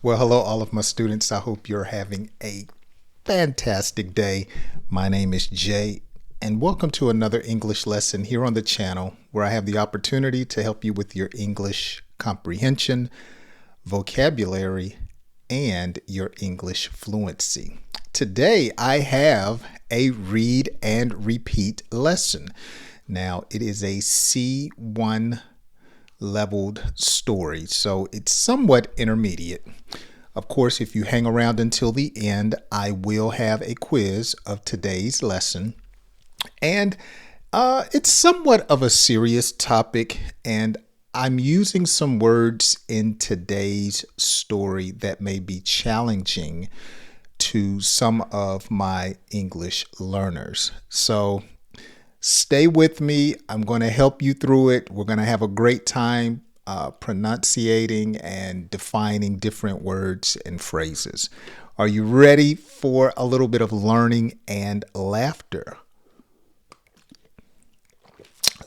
Well, hello, all of my students. I hope you're having a fantastic day. My name is Jay, and welcome to another English lesson here on the channel where I have the opportunity to help you with your English comprehension, vocabulary, and your English fluency. Today, I have a read and repeat lesson. Now, it is a C-1 leveled story, so it's somewhat intermediate. Of course, if you hang around until the end, I will have a quiz of today's lesson. And it's somewhat of a serious topic, and I'm using some words in today's story that may be challenging to some of my English learners. So stay with me. I'm going to help you through it. We're going to have a great time pronunciating and defining different words and phrases. Are you ready for a little bit of learning and laughter?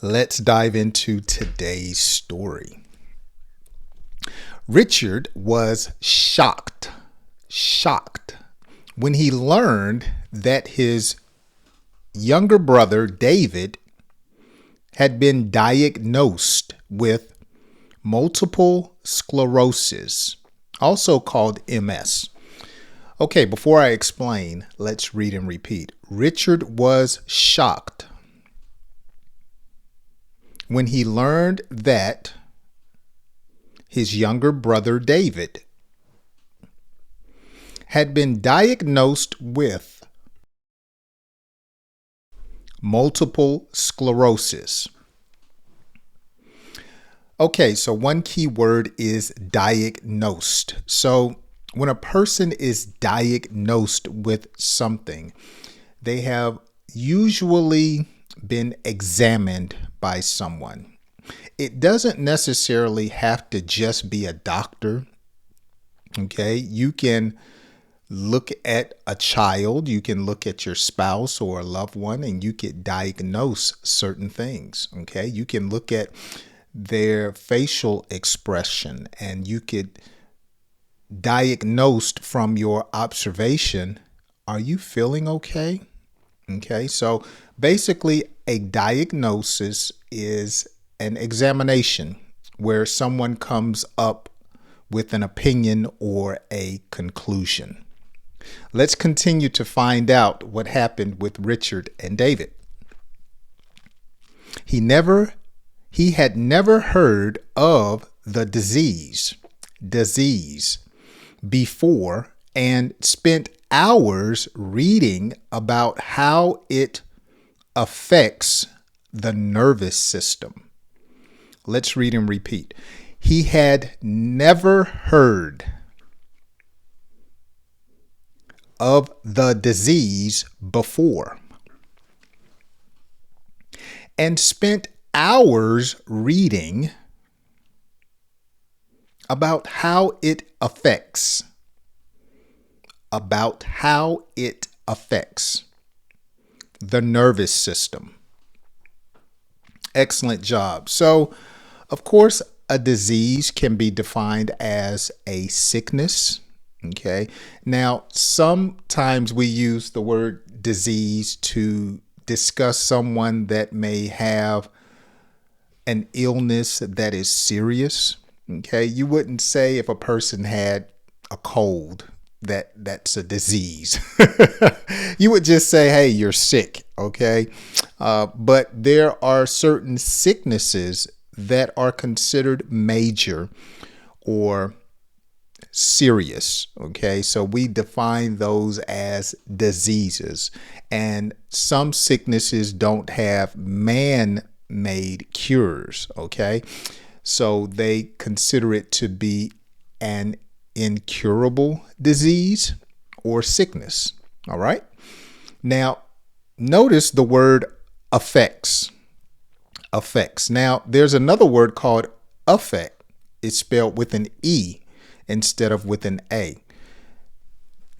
Let's dive into today's story. Richard was shocked when he learned that his younger brother, David, had been diagnosed with multiple sclerosis, also called MS. Okay, before I explain, let's read and repeat. Richard was shocked when he learned that his younger brother, David, had been diagnosed with multiple sclerosis. Okay, so one key word is diagnosed. So when a person is diagnosed with something, they have usually been examined by someone. It doesn't necessarily have to just be a doctor. Okay, you can look at a child, you can look at your spouse or a loved one, and you could diagnose certain things. Okay, you can look at their facial expression and you could diagnose from your observation, are you feeling okay? Okay, so basically a diagnosis is an examination where someone comes up with an opinion or a conclusion. Let's continue to find out what happened with Richard and David. He had never heard of the disease before and spent hours reading about how it affects the nervous system. Let's read and repeat. He had never heard of the disease before and spent hours reading about how it affects the nervous system. Excellent job. So, of course, a disease can be defined as a sickness. Okay. Now, sometimes we use the word disease to discuss someone that may have an illness that is serious. Okay. You wouldn't say if a person had a cold that's a disease. You would just say, hey, you're sick. Okay. But there are certain sicknesses that are considered major or serious. Okay, so we define those as diseases, and some sicknesses don't have man-made cures. Okay, so they consider it to be an incurable disease or sickness. All right, now notice the word affects. Now there's another word called affect. It's spelled with an E instead of with an A.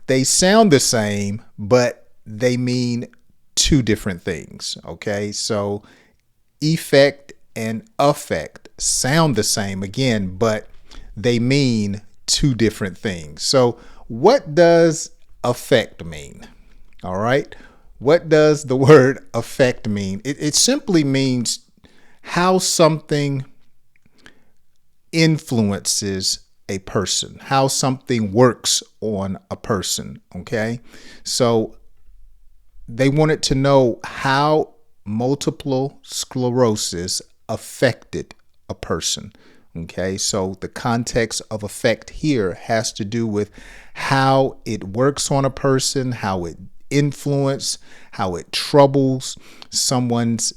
They sound the same, but they mean two different things. Okay, so effect and affect sound the same again, but they mean two different things. So what does affect mean? All right. What does the word affect mean? It simply means how something influences a person, how something works on a person. Okay. So they wanted to know how multiple sclerosis affected a person. Okay, so the context of affect here has to do with how it works on a person, how it influences, how it troubles someone's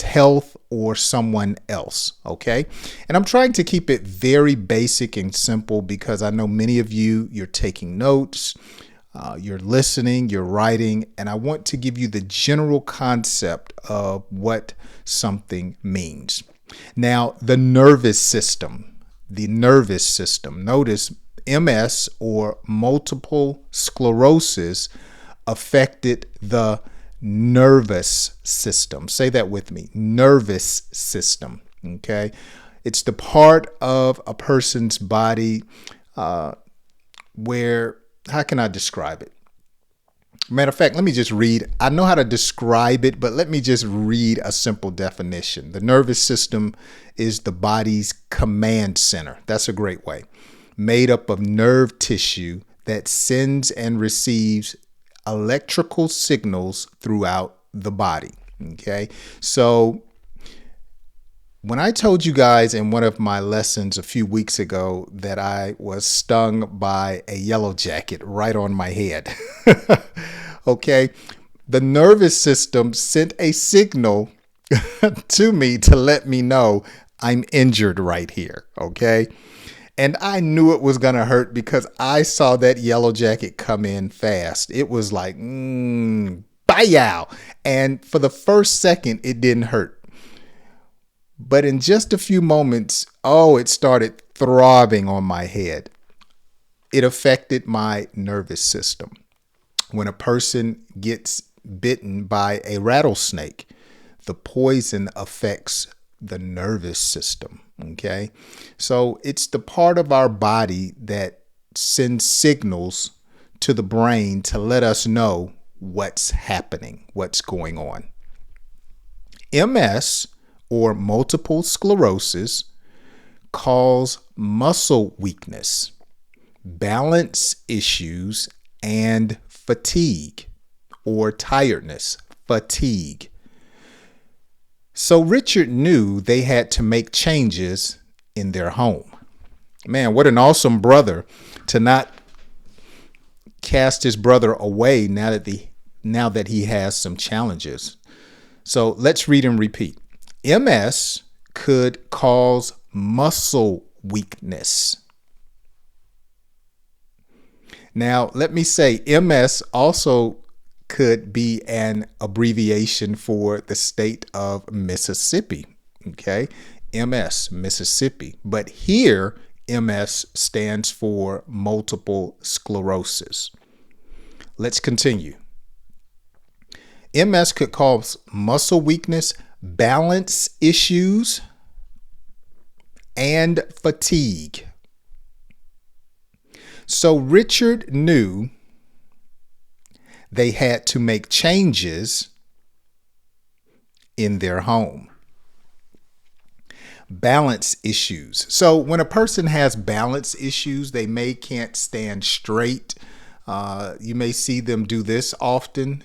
health or someone else. Okay, and I'm trying to keep it very basic and simple because I know many of you're taking notes. You're listening, you're writing, and I want to give you the general concept of what something means. Now, the nervous system, notice MS or multiple sclerosis affected the nervous system. Say that with me, nervous system, okay? It's the part of a person's body where, how can I describe it? Matter of fact, let me just read. I know how to describe it, but let me just read a simple definition. The nervous system is the body's command center. That's a great way. Made up of nerve tissue that sends and receives electrical signals throughout the body. Okay. So when I told you guys in one of my lessons a few weeks ago that I was stung by a yellow jacket right on my head, okay, the nervous system sent a signal to me to let me know I'm injured right here, okay? And I knew it was going to hurt because I saw that yellow jacket come in fast. It was like, bye-yow. And for the first second, it didn't hurt. But in just a few moments, it started throbbing on my head. It affected my nervous system. When a person gets bitten by a rattlesnake, the poison affects the nervous system. Okay. So it's the part of our body that sends signals to the brain to let us know what's happening, what's going on. MS or multiple sclerosis cause muscle weakness, balance issues, and fatigue or tiredness, fatigue. So Richard knew they had to make changes in their home. Man, what an awesome brother to not cast his brother away now that he has some challenges. So let's read and repeat. MS could cause muscle weakness. Now, let me say MS also could be an abbreviation for the state of Mississippi. Okay, MS, Mississippi. But here, MS stands for multiple sclerosis. Let's continue. MS could cause muscle weakness, balance issues, and fatigue. So Richard knew they had to make changes in their home. Balance issues. So when a person has balance issues, they can't stand straight. You may see them do this often.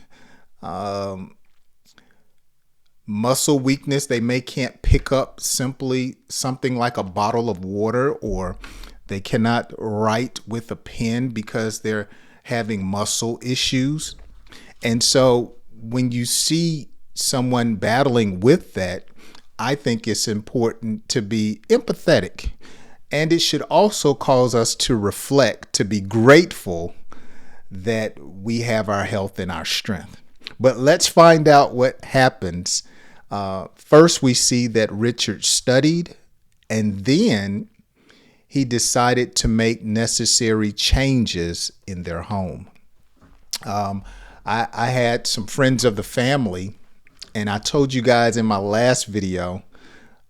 Muscle weakness, they can't pick up simply something like a bottle of water, or they cannot write with a pen because they're having muscle issues. And so when you see someone battling with that, I think it's important to be empathetic. And it should also cause us to reflect, to be grateful that we have our health and our strength. But let's find out what happens. First, we see that Richard studied, and then he decided to make necessary changes in their home. I had some friends of the family, and I told you guys in my last video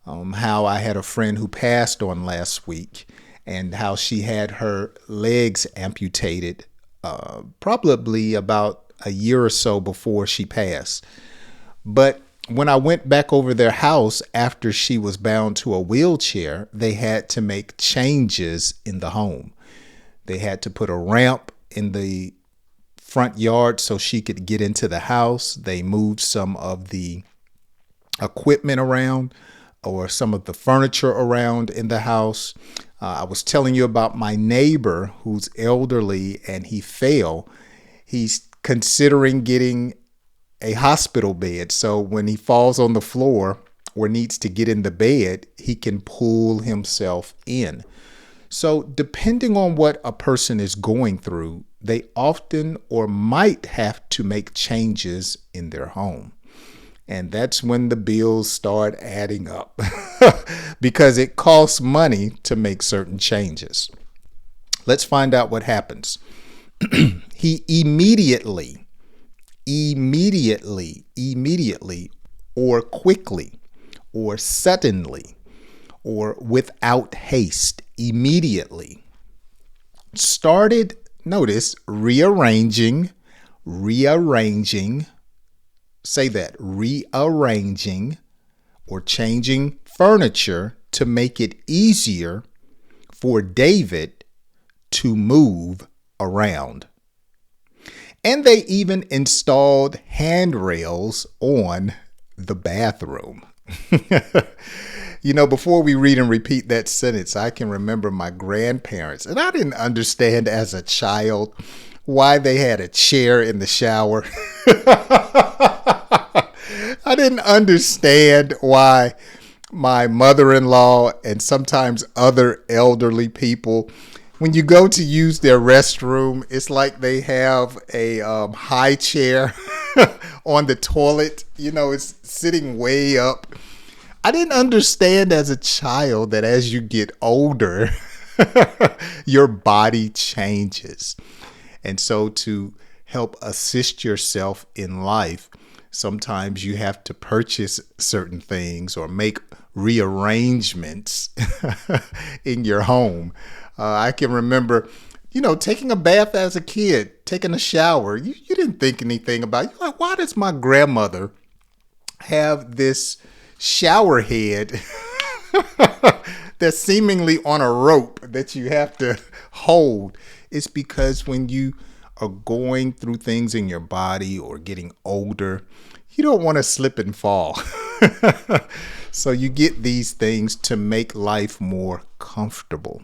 how I had a friend who passed on last week. and how she had her legs amputated probably about a year or so before she passed. But when I went back over their house after she was bound to a wheelchair, they had to make changes in the home. They had to put a ramp in the front yard so she could get into the house. They moved some of the equipment around or some of the furniture around in the house. I was telling you about my neighbor who's elderly and he fell. He's considering getting a hospital bed. So when he falls on the floor or needs to get in the bed, he can pull himself in. So depending on what a person is going through, they often or might have to make changes in their home. And that's when the bills start adding up because it costs money to make certain changes. Let's find out what happens. He immediately, or quickly, or suddenly, or without haste, immediately started, notice, rearranging, say that, rearranging or changing furniture to make it easier for David to move around. And they even installed handrails on the bathroom. You know, before we read and repeat that sentence, I can remember my grandparents, and I didn't understand as a child why they had a chair in the shower. I didn't understand why my mother-in-law and sometimes other elderly people, when you go to use their restroom, it's like they have a high chair on the toilet. You know, it's sitting way up. I didn't understand as a child that as you get older, your body changes. And so to help assist yourself in life, sometimes you have to purchase certain things or make rearrangements in your home. I can remember, you know, taking a bath as a kid, taking a shower. You didn't think anything about it. You're like, why does my grandmother have this shower head that's seemingly on a rope that you have to hold? It's because when you are going through things in your body or getting older, you don't want to slip and fall. So you get these things to make life more comfortable.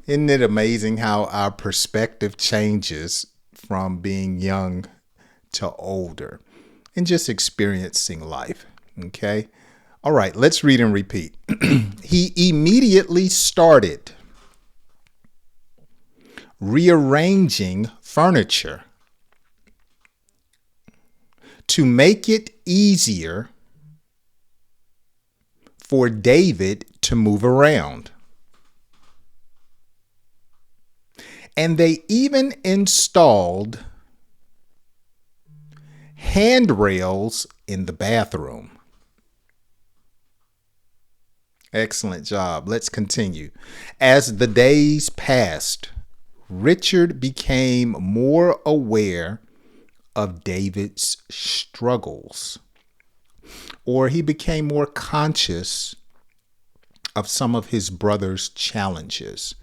Isn't it amazing how our perspective changes from being young to older and just experiencing life? Okay. All right, let's read and repeat. He immediately started rearranging furniture to make it easier for David to move around. And they even installed handrails in the bathroom. Excellent job. Let's continue. As the days passed, Richard became more aware of David's struggles, or he became more conscious of some of his brother's challenges.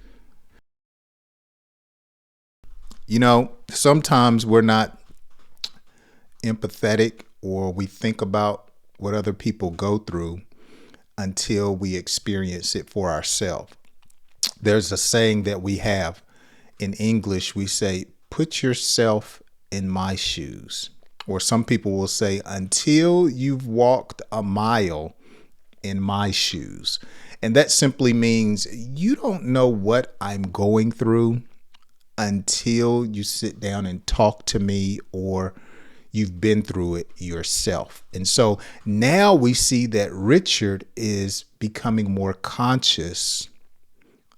You know, sometimes we're not empathetic or we think about what other people go through until we experience it for ourselves. There's a saying that we have in English. We say, put yourself in my shoes. Or some people will say, until you've walked a mile in my shoes. And that simply means you don't know what I'm going through until you sit down and talk to me or you've been through it yourself. And so now we see that Richard is becoming more conscious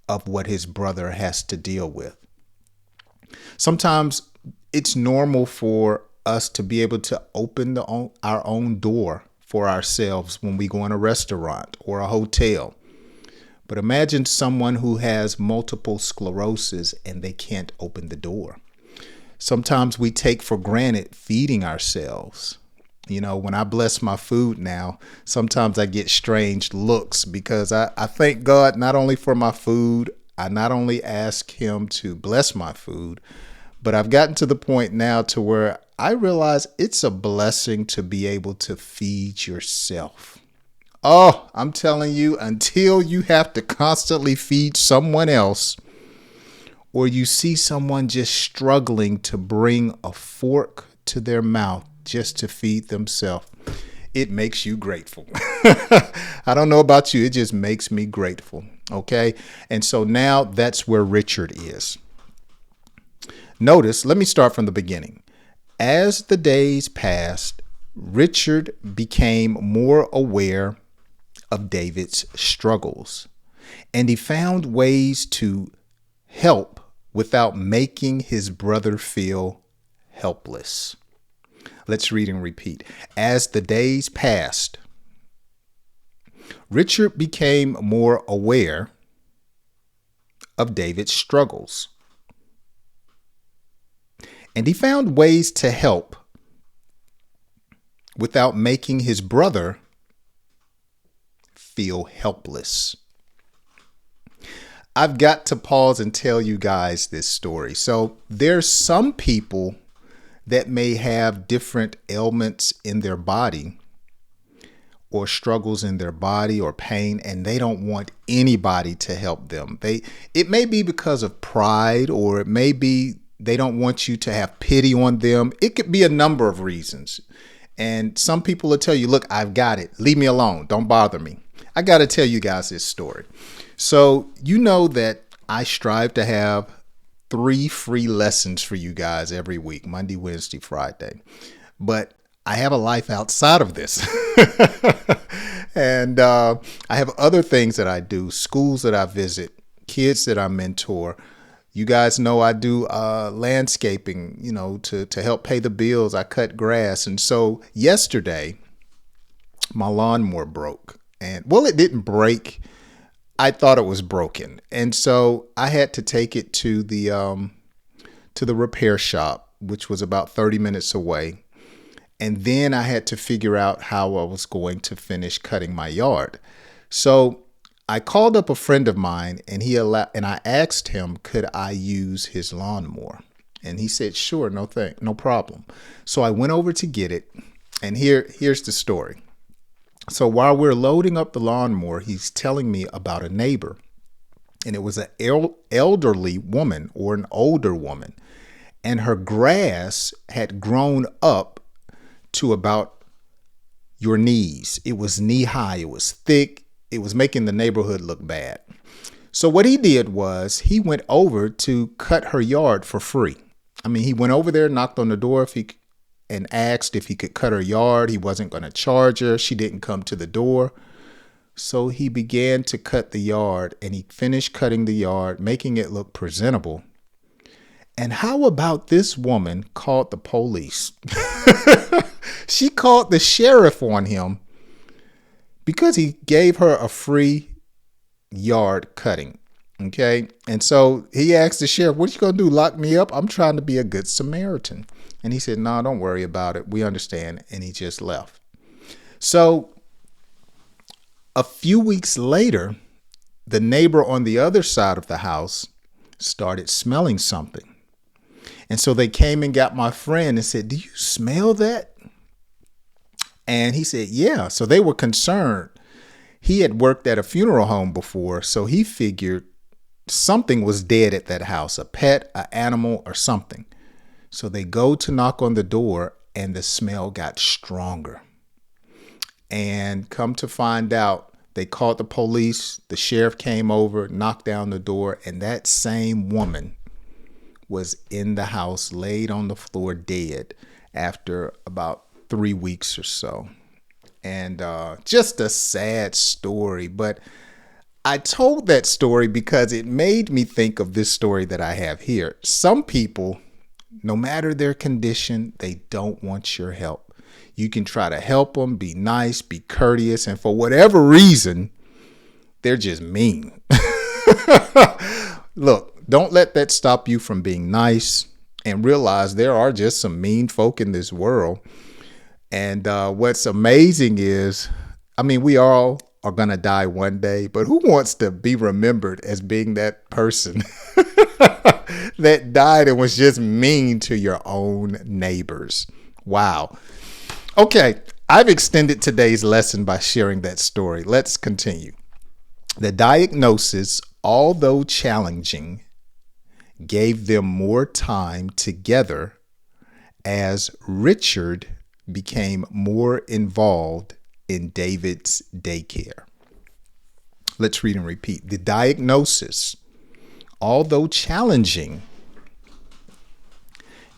of what his brother has to deal with. Sometimes it's normal for us to be able to open our own door for ourselves when we go in a restaurant or a hotel. But imagine someone who has multiple sclerosis and they can't open the door. Sometimes we take for granted feeding ourselves. You know, when I bless my food now, sometimes I get strange looks because I thank God not only for my food, I not only ask him to bless my food, but I've gotten to the point now to where I realize it's a blessing to be able to feed yourself. Oh, I'm telling you, until you have to constantly feed someone else, or you see someone just struggling to bring a fork to their mouth just to feed themselves, it makes you grateful. I don't know about you. It just makes me grateful. Okay. And so now that's where Richard is. Notice, let me start from the beginning. As the days passed, Richard became more aware of David's struggles, and he found ways to help without making his brother feel helpless. Let's read and repeat. As the days passed, Richard became more aware of David's struggles, and he found ways to help without making his brother feel helpless. I've got to pause and tell you guys this story. So there's some people that may have different ailments in their body or struggles in their body or pain, and they don't want anybody to help them. It may be because of pride, or it may be they don't want you to have pity on them. It could be a number of reasons. And some people will tell you, look, I've got it. Leave me alone. Don't bother me. I got to tell you guys this story. So you know that I strive to have 3 free lessons for you guys every week, Monday, Wednesday, Friday. But I have a life outside of this. And I have other things that I do, schools that I visit, kids that I mentor. You guys know I do landscaping, you know, to help pay the bills. I cut grass. And so yesterday, my lawnmower broke. And well, it didn't break. I thought it was broken. And so I had to take it to the repair shop, which was about 30 minutes away. And then I had to figure out how I was going to finish cutting my yard. So I called up a friend of mine, and I asked him, could I use his lawnmower? And he said, sure, no problem. So I went over to get it. And here's the story. So while we're loading up the lawnmower, he's telling me about a neighbor, and it was an elderly woman or an older woman, and her grass had grown up to about your knees. It was knee high. It was thick. It was making the neighborhood look bad. So what he did was he went over to cut her yard for free. I mean, he went over there, knocked on the door and asked if he could cut her yard. He wasn't going to charge her. She didn't come to the door. So he began to cut the yard, and he finished cutting the yard, making it look presentable. And how about this woman called the police? She called the sheriff on him because he gave her a free yard cutting. Okay. And so he asked the sheriff, what you going to do? Lock me up? I'm trying to be a good Samaritan. And he said, no, don't worry about it. We understand. And he just left. So a few weeks later, the neighbor on the other side of the house started smelling something. And so they came and got my friend and said, do you smell that? And he said, yeah. So they were concerned. He had worked at a funeral home before, so he figured something was dead at that house, a pet, an animal, or something. So they go to knock on the door, and the smell got stronger. And come to find out, they called the police. The sheriff came over, knocked down the door, and that same woman was in the house, laid on the floor dead after about 3 weeks or so. And just a sad story. But I told that story because it made me think of this story that I have here. Some people, no matter their condition, they don't want your help. You can try to help them, be nice, be courteous, and for whatever reason, They're just mean. Look, don't let that stop you from being nice, and realize there are just some mean folk in this world. And what's amazing is, I mean, we all are going to die one day, but who wants to be remembered as being that person that died and was just mean to your own neighbors? Wow. Okay, I've extended today's lesson by sharing that story. Let's continue. The diagnosis, although challenging, gave them more time together as Richard became more involved in David's daycare. Let's read and repeat. The diagnosis, although challenging,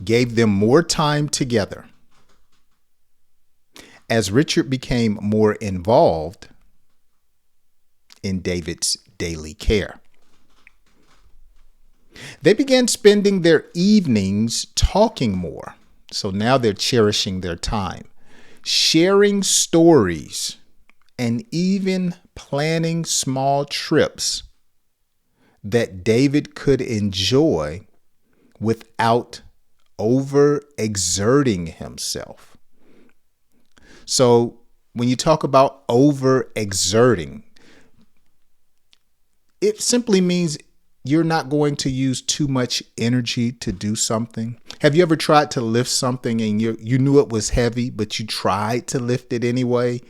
gave them more time together as Richard became more involved in David's daily care. They began spending their evenings talking more. So now they're cherishing their time, sharing stories, and even planning small trips that David could enjoy without overexerting himself. So when you talk about overexerting, it simply means you're not going to use too much energy to do something. Have you ever tried to lift something and you knew it was heavy, but you tried to lift it anyway,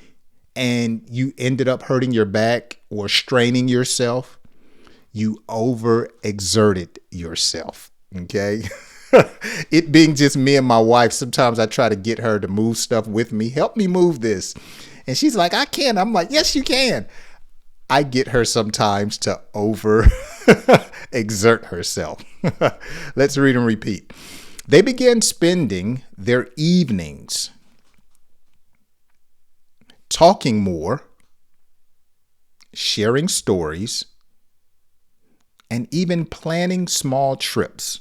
and you ended up hurting your back or straining yourself? You overexerted yourself, okay? It being just me and my wife, sometimes I try to get her to move stuff with me. Help me move this. And she's like, I can't. I'm like, yes, you can. I get her sometimes to exert herself. Let's read and repeat. They began spending their evenings talking more, sharing stories, and even planning small trips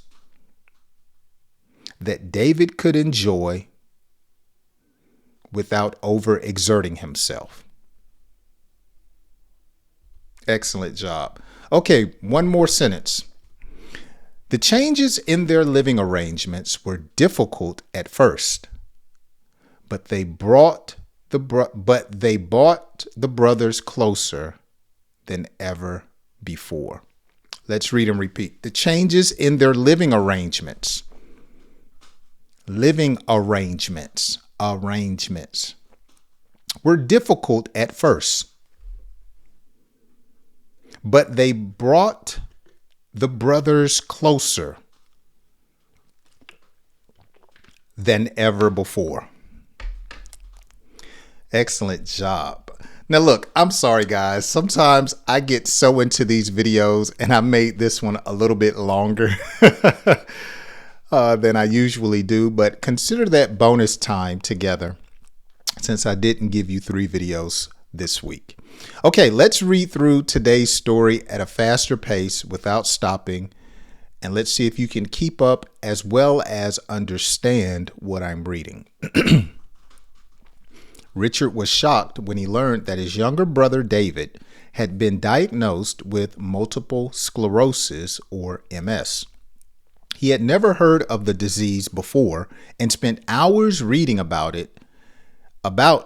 that David could enjoy without overexerting himself. Excellent job. Okay, one more sentence. The changes in their living arrangements were difficult at first, but they brought the brothers closer than ever before. Let's read and repeat. The changes in their living arrangements were difficult at first, but they brought the brothers closer than ever before. Excellent job. Now look, I'm sorry guys. Sometimes I get so into these videos, and I made this one a little bit longer than I usually do, but consider that bonus time together since I didn't give you 3 videos this week. Okay, let's read through today's story at a faster pace without stopping, and let's see if you can keep up as well as understand what I'm reading. Richard was shocked when he learned that his younger brother David had been diagnosed with multiple sclerosis, or MS. He had never heard of the disease before and spent hours reading about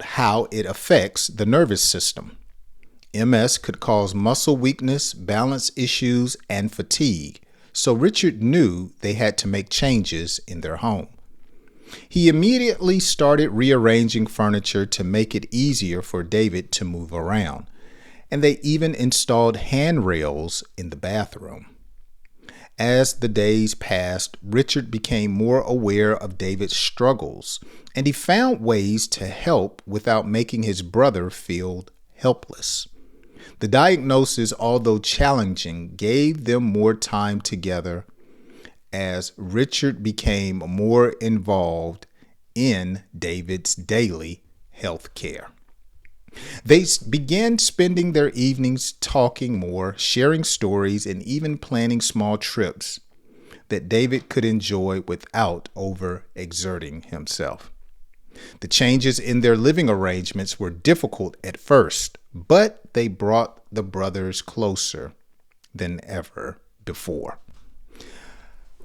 how it affects the nervous system. MS could cause muscle weakness, balance issues, and fatigue, so Richard knew they had to make changes in their home. He immediately started rearranging furniture to make it easier for David to move around, and they even installed handrails in the bathroom. As the days passed, Richard became more aware of David's struggles, and he found ways to help without making his brother feel helpless. The diagnosis, although challenging, gave them more time together as Richard became more involved in David's daily health care. They began spending their evenings talking more, sharing stories, and even planning small trips that David could enjoy without overexerting himself. The changes in their living arrangements were difficult at first, but they brought the brothers closer than ever before.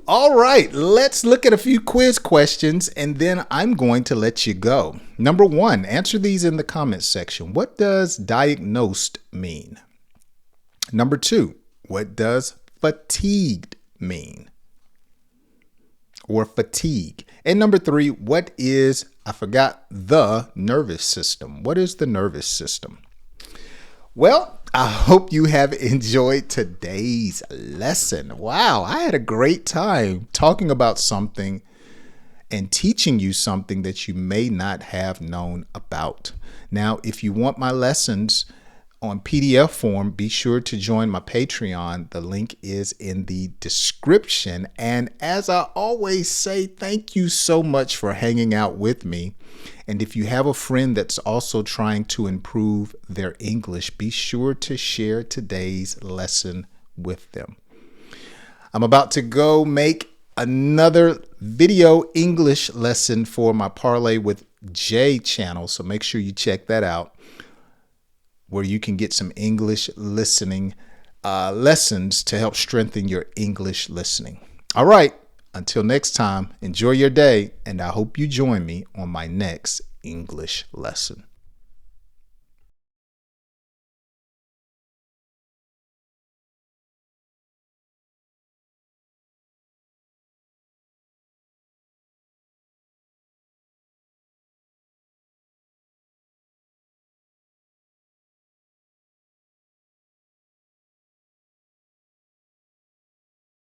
All right, let's look at a few quiz questions and then I'm going to let you go. Number 1, answer these in the comments section. What does diagnosed mean? Number 2, what does fatigued mean? Or fatigue. And number 3, what is, I forgot, the nervous system? What is the nervous system? Well, I hope you have enjoyed today's lesson. Wow, I had a great time talking about something and teaching you something that you may not have known about. Now, if you want my lessons on PDF form, be sure to join my Patreon. The link is in the description. And as I always say, thank you so much for hanging out with me. And if you have a friend that's also trying to improve their English, be sure to share today's lesson with them. I'm about to go make another video English lesson for my Parlay with Jay channel. So make sure you check that out, where you can get some English listening lessons to help strengthen your English listening. All right, until next time, enjoy your day, and I hope you join me on my next English lesson.